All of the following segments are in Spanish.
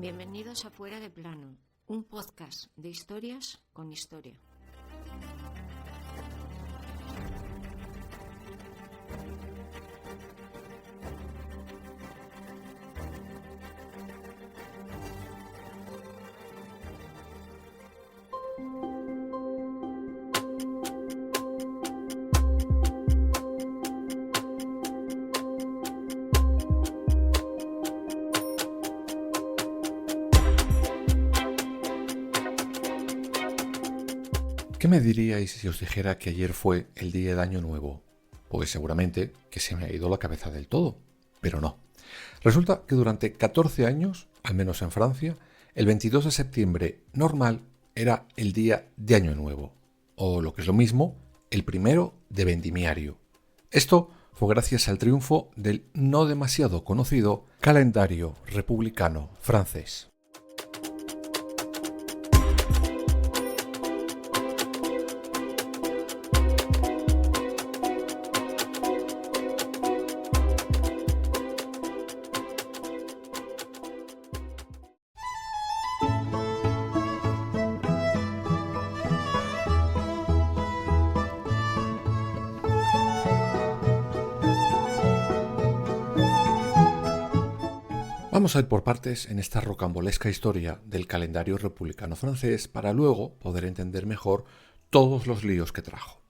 Bienvenidos a Fuera de Plano, un podcast de historias con historia. ¿Qué me diríais si os dijera que ayer fue el día de Año Nuevo? Pues seguramente que se me ha ido la cabeza del todo, pero no. Resulta que durante 14 años, al menos en Francia, el 22 de septiembre normal era el día de Año Nuevo, o lo que es lo mismo, el primero de vendimiario. Esto fue gracias al triunfo del no demasiado conocido calendario republicano francés. Vamos a ir por partes en esta rocambolesca historia del calendario republicano francés para luego poder entender mejor todos los líos que trajo.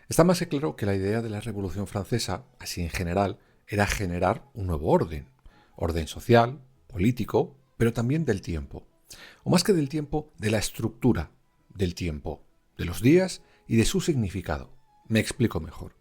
Está más que claro que la idea de la Revolución Francesa, así en general, era generar un nuevo orden social, político, pero también del tiempo. O más que del tiempo, de la estructura del tiempo, de los días y de su significado. Me explico mejor.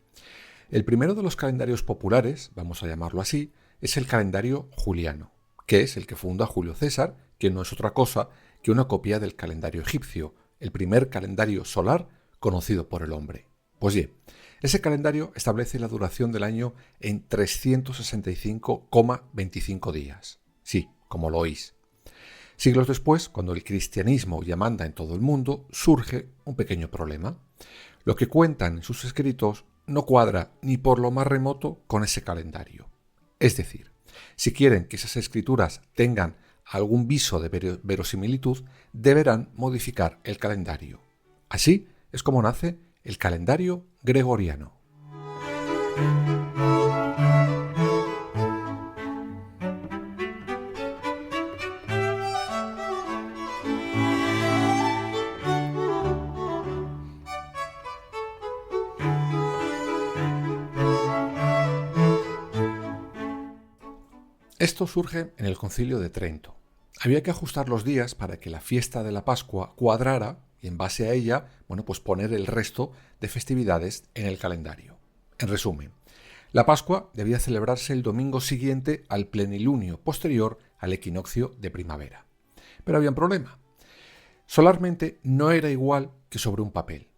El primero de los calendarios populares, vamos a llamarlo así, es el calendario juliano, que es el que funda Julio César, que no es otra cosa que una copia del calendario egipcio, el primer calendario solar conocido por el hombre. Pues bien, ese calendario establece la duración del año en 365,25 días. Sí, como lo oís. Siglos después, cuando el cristianismo ya manda en todo el mundo, surge un pequeño problema. Lo que cuentan en sus escritos no cuadra ni por lo más remoto con ese calendario. Es decir, si quieren que esas escrituras tengan algún viso de verosimilitud, deberán modificar el calendario. Así es como nace el calendario gregoriano. Esto surge en el Concilio de Trento. Había que ajustar los días para que la fiesta de la Pascua cuadrara y en base a ella, pues poner el resto de festividades en el calendario. En resumen, la Pascua debía celebrarse el domingo siguiente al plenilunio posterior al equinoccio de primavera. Pero había un problema. Solarmente no era igual que sobre un papel.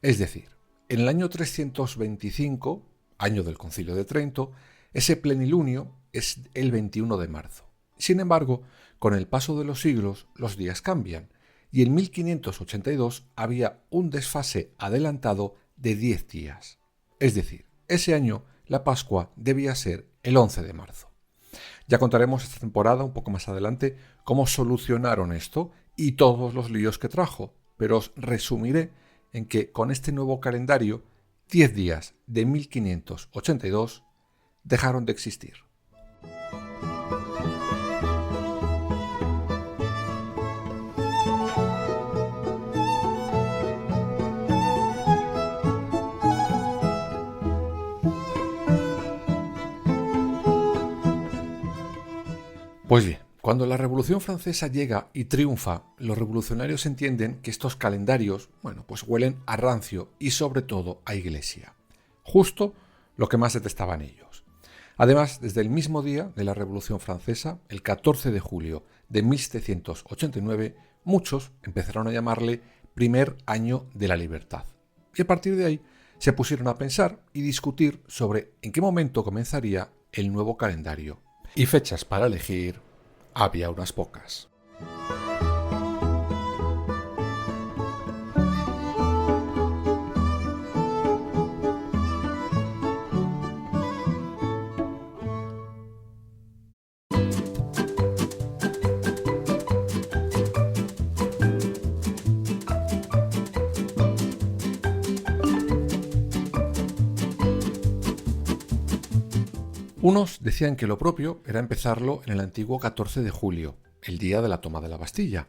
Es decir, en el año 325, año del Concilio de Trento, ese plenilunio es el 21 de marzo. Sin embargo, con el paso de los siglos, los días cambian, y en 1582 había un desfase adelantado de 10 días. Es decir, ese año la Pascua debía ser el 11 de marzo. Ya contaremos esta temporada, un poco más adelante, cómo solucionaron esto y todos los líos que trajo, pero os resumiré en que con este nuevo calendario, 10 días de 1582 dejaron de existir. Pues bien, cuando la Revolución Francesa llega y triunfa, los revolucionarios entienden que estos calendarios, huelen a rancio y sobre todo a iglesia. Justo lo que más detestaban ellos. Además, desde el mismo día de la Revolución Francesa, el 14 de julio de 1789, muchos empezaron a llamarle primer año de la libertad. Y a partir de ahí se pusieron a pensar y discutir sobre en qué momento comenzaría el nuevo calendario. Y fechas para elegir había unas pocas. Unos decían que lo propio era empezarlo en el antiguo 14 de julio, el día de la toma de la Bastilla.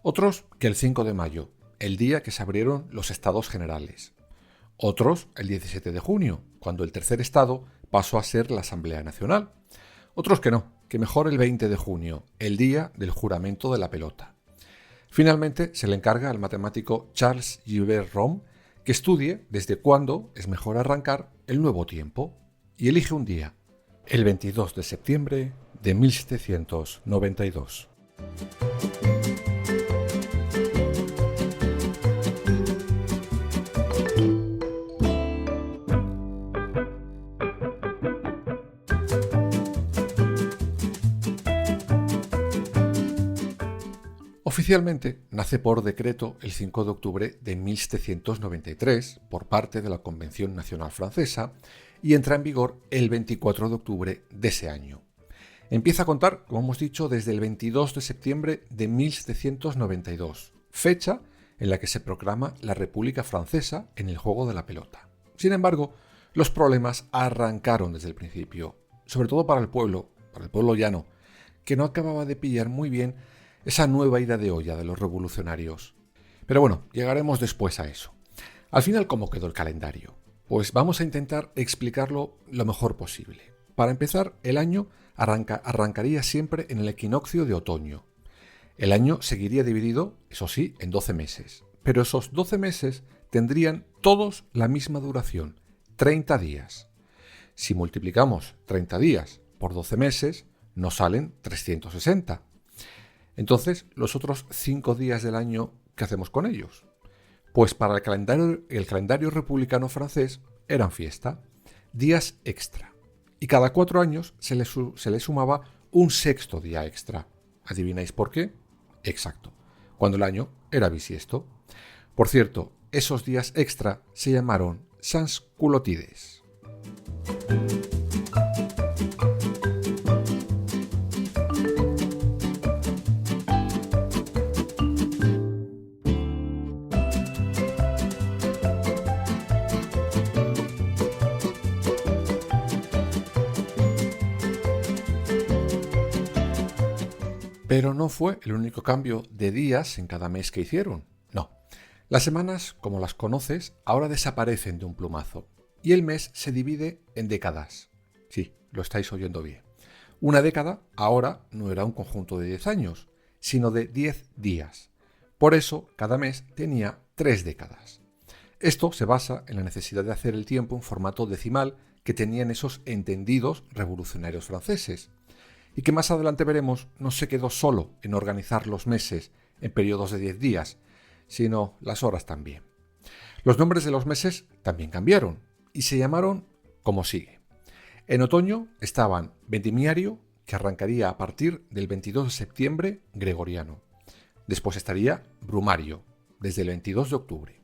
Otros que el 5 de mayo, el día que se abrieron los Estados Generales. Otros el 17 de junio, cuando el tercer estado pasó a ser la Asamblea Nacional. Otros que no, que mejor el 20 de junio, el día del juramento de la pelota. Finalmente se le encarga al matemático Charles Gilbert Rome que estudie desde cuándo es mejor arrancar el nuevo tiempo y elige un día, el 22 de septiembre de 1792. Oficialmente nace por decreto el 5 de octubre de 1793 por parte de la Convención Nacional Francesa y entra en vigor el 24 de octubre de ese año. Empieza a contar, como hemos dicho, desde el 22 de septiembre de 1792, fecha en la que se proclama la República Francesa en el juego de la pelota. Sin embargo, los problemas arrancaron desde el principio, sobre todo para el pueblo llano, que no acababa de pillar muy bien esa nueva ida de olla de los revolucionarios. Pero bueno, llegaremos después a eso. Al final, ¿cómo quedó el calendario? Pues vamos a intentar explicarlo lo mejor posible. Para empezar, el año arrancaría siempre en el equinoccio de otoño. El año seguiría dividido, eso sí, en 12 meses. Pero esos 12 meses tendrían todos la misma duración, 30 días. Si multiplicamos 30 días por 12 meses, nos salen 360. Entonces, los otros 5 días del año, ¿qué hacemos con ellos? Pues para el calendario republicano francés eran fiesta, días extra. Y cada 4 años se le sumaba un sexto día extra. ¿Adivináis por qué? Exacto, cuando el año era bisiesto. Por cierto, esos días extra se llamaron sansculotides. Pero no fue el único cambio de días en cada mes que hicieron. No. Las semanas, como las conoces, ahora desaparecen de un plumazo. Y el mes se divide en décadas. Sí, lo estáis oyendo bien. Una década ahora no era un conjunto de 10 años, sino de 10 días. Por eso, cada mes tenía 3 décadas. Esto se basa en la necesidad de hacer el tiempo en formato decimal que tenían esos entendidos revolucionarios franceses. Y que más adelante veremos no se quedó solo en organizar los meses en periodos de 10 días, sino las horas también. Los nombres de los meses también cambiaron y se llamaron como sigue. En otoño estaban Vendimiario, que arrancaría a partir del 22 de septiembre gregoriano. Después estaría Brumario, desde el 22 de octubre.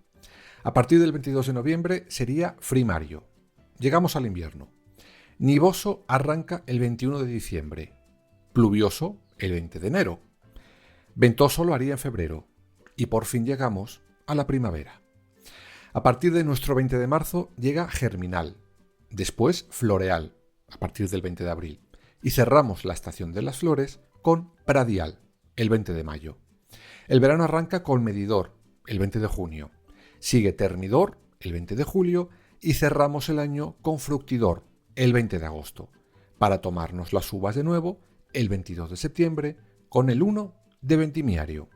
A partir del 22 de noviembre sería Frimario. Llegamos al invierno. Nivoso arranca el 21 de diciembre. Pluvioso el 20 de enero. Ventoso lo haría en febrero. Y por fin llegamos a la primavera. A partir de nuestro 20 de marzo llega Germinal. Después Floreal, a partir del 20 de abril. Y cerramos la estación de las flores con Pradial, el 20 de mayo. El verano arranca con Medidor, el 20 de junio. Sigue Termidor, el 20 de julio. Y cerramos el año con Fructidor, el 20 de agosto. Para tomarnos las uvas de nuevo, el 22 de septiembre, con el 1 de Vendimiario.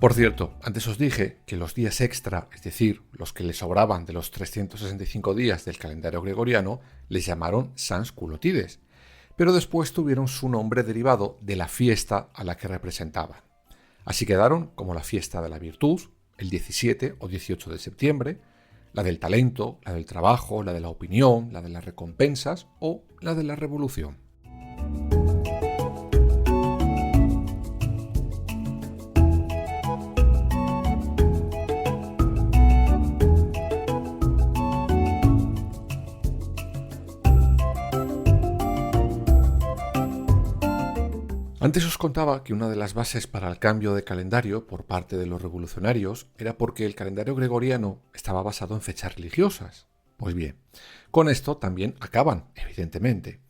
Por cierto, antes os dije que los días extra, es decir, los que le sobraban de los 365 días del calendario gregoriano, les llamaron sansculotides, pero después tuvieron su nombre derivado de la fiesta a la que representaban. Así quedaron como la fiesta de la virtud, el 17 o 18 de septiembre, la del talento, la del trabajo, la de la opinión, la de las recompensas o la de la revolución. Antes os contaba que una de las bases para el cambio de calendario por parte de los revolucionarios era porque el calendario gregoriano estaba basado en fechas religiosas. Pues bien, con esto también acaban, evidentemente.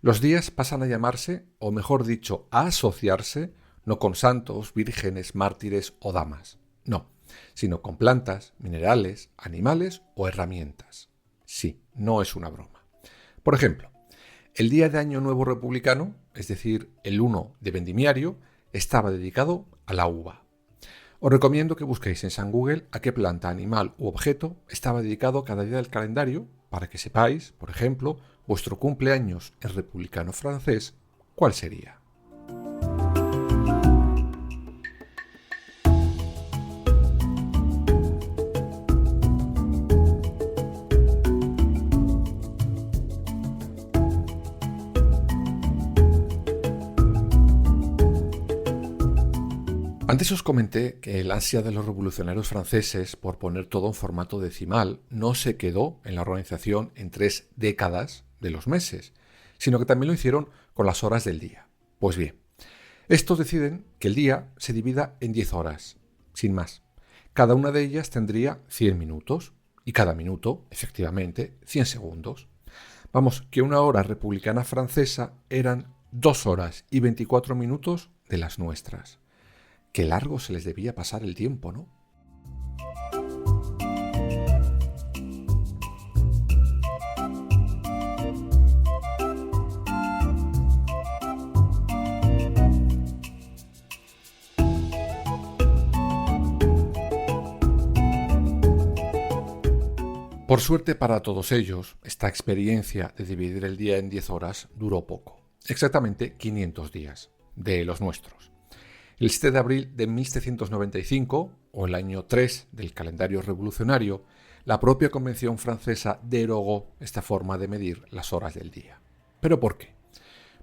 Los días pasan a llamarse, o mejor dicho, a asociarse, no con santos, vírgenes, mártires o damas. No, sino con plantas, minerales, animales o herramientas. Sí, no es una broma. Por ejemplo, el día de Año Nuevo Republicano, es decir, el 1 de Vendimiario, estaba dedicado a la uva. Os recomiendo que busquéis en San Google a qué planta, animal u objeto estaba dedicado cada día del calendario para que sepáis, por ejemplo, vuestro cumpleaños en republicano francés, ¿cuál sería? Antes os comenté que el ansia de los revolucionarios franceses por poner todo en formato decimal no se quedó en la organización en 3 décadas de los meses, sino que también lo hicieron con las horas del día. Pues bien, estos deciden que el día se divida en 10 horas, sin más. Cada una de ellas tendría 100 minutos y cada minuto, efectivamente, 100 segundos. Vamos, que una hora republicana francesa eran 2 horas y 24 minutos de las nuestras. Qué largo se les debía pasar el tiempo, ¿no? Por suerte para todos ellos, esta experiencia de dividir el día en 10 horas duró poco, exactamente 500 días, de los nuestros. El 7 de abril de 1795, o el año 3 del calendario revolucionario, la propia Convención francesa derogó esta forma de medir las horas del día. ¿Pero por qué?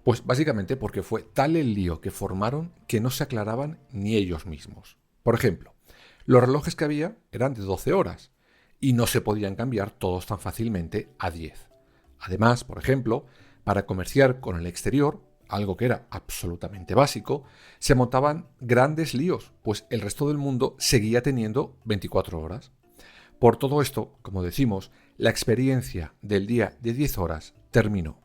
Pues básicamente porque fue tal el lío que formaron que no se aclaraban ni ellos mismos. Por ejemplo, los relojes que había eran de 12 horas y no se podían cambiar todos tan fácilmente a 10. Además, por ejemplo, para comerciar con el exterior, algo que era absolutamente básico, se montaban grandes líos, pues el resto del mundo seguía teniendo 24 horas. Por todo esto, como decimos, la experiencia del día de 10 horas terminó,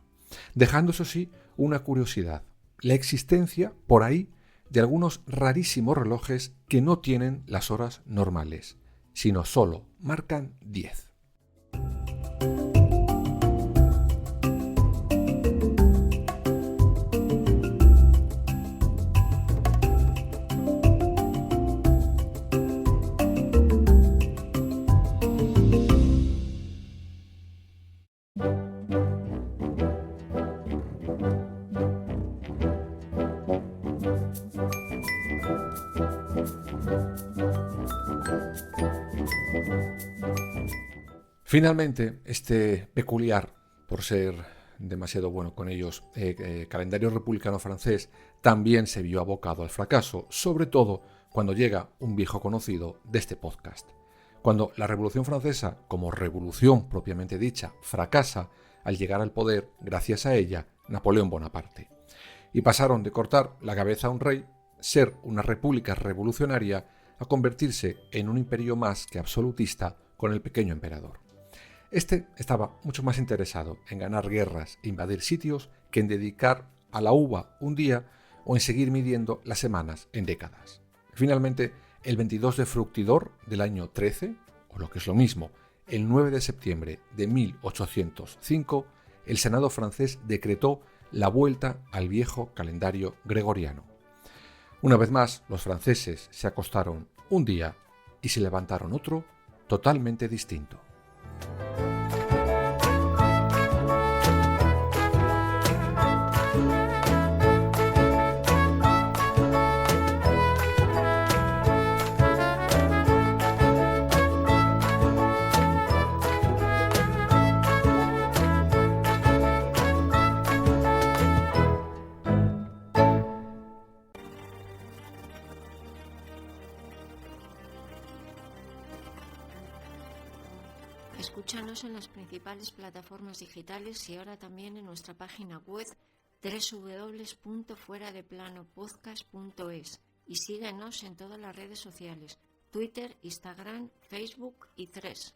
dejando eso sí una curiosidad, la existencia por ahí de algunos rarísimos relojes que no tienen las horas normales, sino solo marcan 10. Finalmente, este peculiar, por ser demasiado bueno con ellos, calendario republicano francés también se vio abocado al fracaso, sobre todo cuando llega un viejo conocido de este podcast. Cuando la Revolución Francesa, como revolución propiamente dicha, fracasa al llegar al poder, gracias a ella, Napoleón Bonaparte. Y pasaron de cortar la cabeza a un rey, ser una república revolucionaria, a convertirse en un imperio más que absolutista con el pequeño emperador. Este estaba mucho más interesado en ganar guerras e invadir sitios que en dedicar a la uva un día o en seguir midiendo las semanas en décadas. Finalmente, el 22 de Fructidor del año 13, o lo que es lo mismo, el 9 de septiembre de 1805, el Senado francés decretó la vuelta al viejo calendario gregoriano. Una vez más, los franceses se acostaron un día y se levantaron otro totalmente distinto. Escúchanos en las principales plataformas digitales y ahora también en nuestra página web www.fueradeplanopodcast.es y síguenos en todas las redes sociales, Twitter, Instagram, Facebook y Threads.